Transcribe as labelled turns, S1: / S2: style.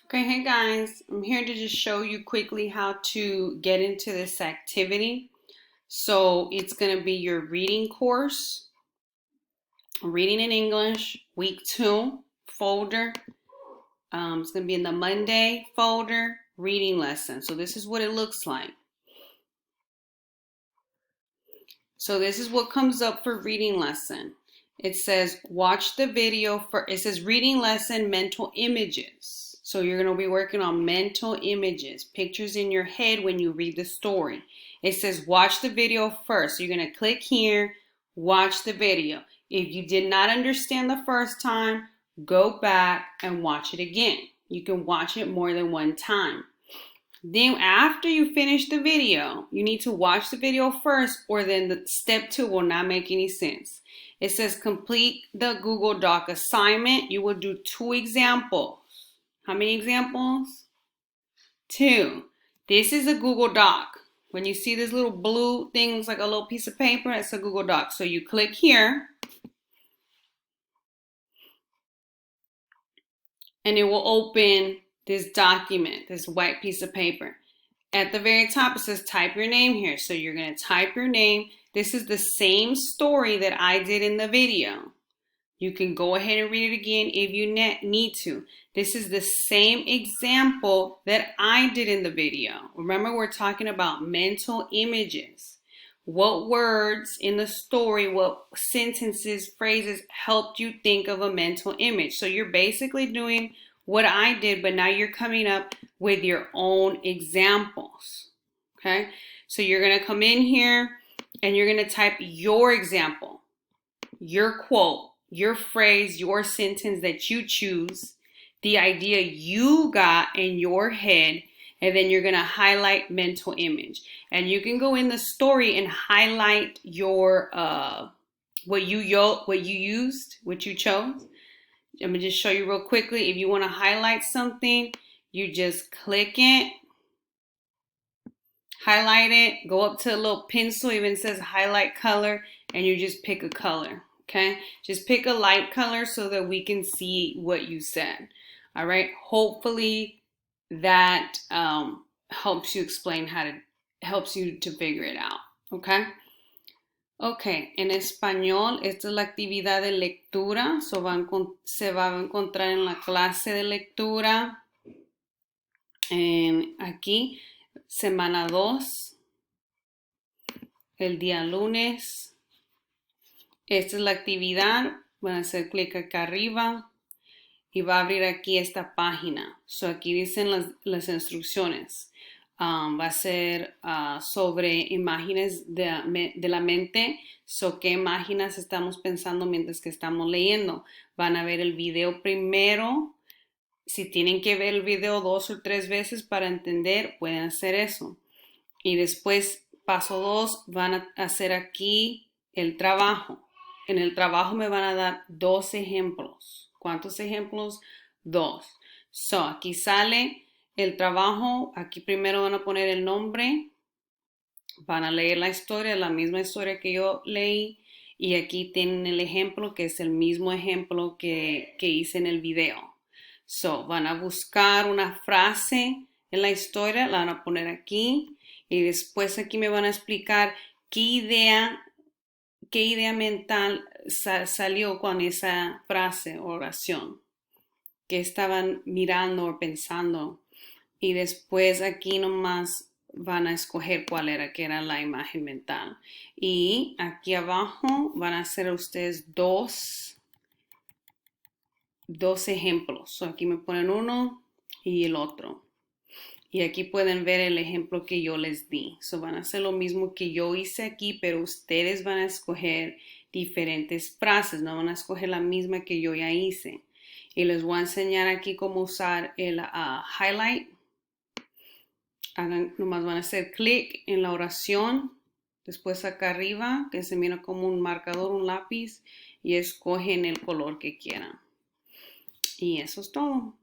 S1: Okay, hey guys, I'm here to just show you quickly how to get into this activity. So it's going to be your reading course, reading in English, week 2 folder. It's going to be in the Monday folder, reading lesson. So this is what it looks like. So this is what comes up for reading lesson. It says watch the video it says reading lesson mental images. So you're going to be working on mental images, pictures in your head when you read the story. It says watch the video first. So you're going to click here, watch the video. If you did not understand the first time, go back and watch it again. You can watch it more than one time. Then after you finish the video, you need to watch the video first, or then the step 2 will not make any sense. It says complete the Google Doc assignment. You will do 2 examples. How many examples? 2. This is a Google Doc. When you see this little blue thing, looks like a little piece of paper, it's a Google Doc. So you click here, and it will open this document, this white piece of paper. At the very top, it says type your name here. So you're going to type your name. This is the same story that I did in the video. You can go ahead and read it again if you need to. This is the same example that I did in the video. Remember, we're talking about mental images. What words in the story, what sentences, phrases helped you think of a mental image? So you're basically doing what I did, but now you're coming up with your own examples. Okay, so you're going to come in here and you're going to type your example, your quote, your phrase, your sentence that you choose, the idea you got in your head, and then you're going to highlight mental image. And you can go in the story and highlight your what you used, what you chose. I'm going to just show you real quickly. If you want to highlight something, you just click it, highlight it, go up to a little pencil, even says highlight color, and you just pick a color. Okay, just pick a light color so that we can see what you said. All right, hopefully that helps you helps you to figure it out. Okay. Ok, en español, esta es la actividad de lectura. Se va a encontrar en la clase de lectura. Aquí, semana 2, el día lunes. Esta es la actividad. Van a hacer clic acá arriba y va a abrir aquí esta página. So, aquí dicen las instrucciones. Va a ser sobre imágenes de la mente. So, ¿qué imágenes estamos pensando mientras que estamos leyendo? Van a ver el video primero. Si tienen que ver el video 2 o 3 veces para entender, pueden hacer eso. Y después, paso 2, van a hacer aquí el trabajo. En el trabajo me van a dar 2 ejemplos. ¿Cuántos ejemplos? 2. So, aquí sale el trabajo. Aquí primero van a poner el nombre. Van a leer la historia, la misma historia que yo leí. Y aquí tienen el ejemplo, que es el mismo ejemplo que hice en el video. So, van a buscar una frase en la historia, la van a poner aquí. Y después aquí me van a explicar qué idea mental salió con esa frase o oración, que estaban mirando o pensando. Y después aquí nomás van a escoger cuál era, que era la imagen mental. Y aquí abajo van a hacer ustedes dos ejemplos. So aquí me ponen uno y el otro. Y aquí pueden ver el ejemplo que yo les di. So van a hacer lo mismo que yo hice aquí, pero ustedes van a escoger diferentes frases. No van a escoger la misma que yo ya hice. Y les voy a enseñar aquí cómo usar el highlight. Nomás van a hacer clic en la oración. Después acá arriba, que se mira como un marcador, un lápiz. Y escogen el color que quieran. Y eso es todo.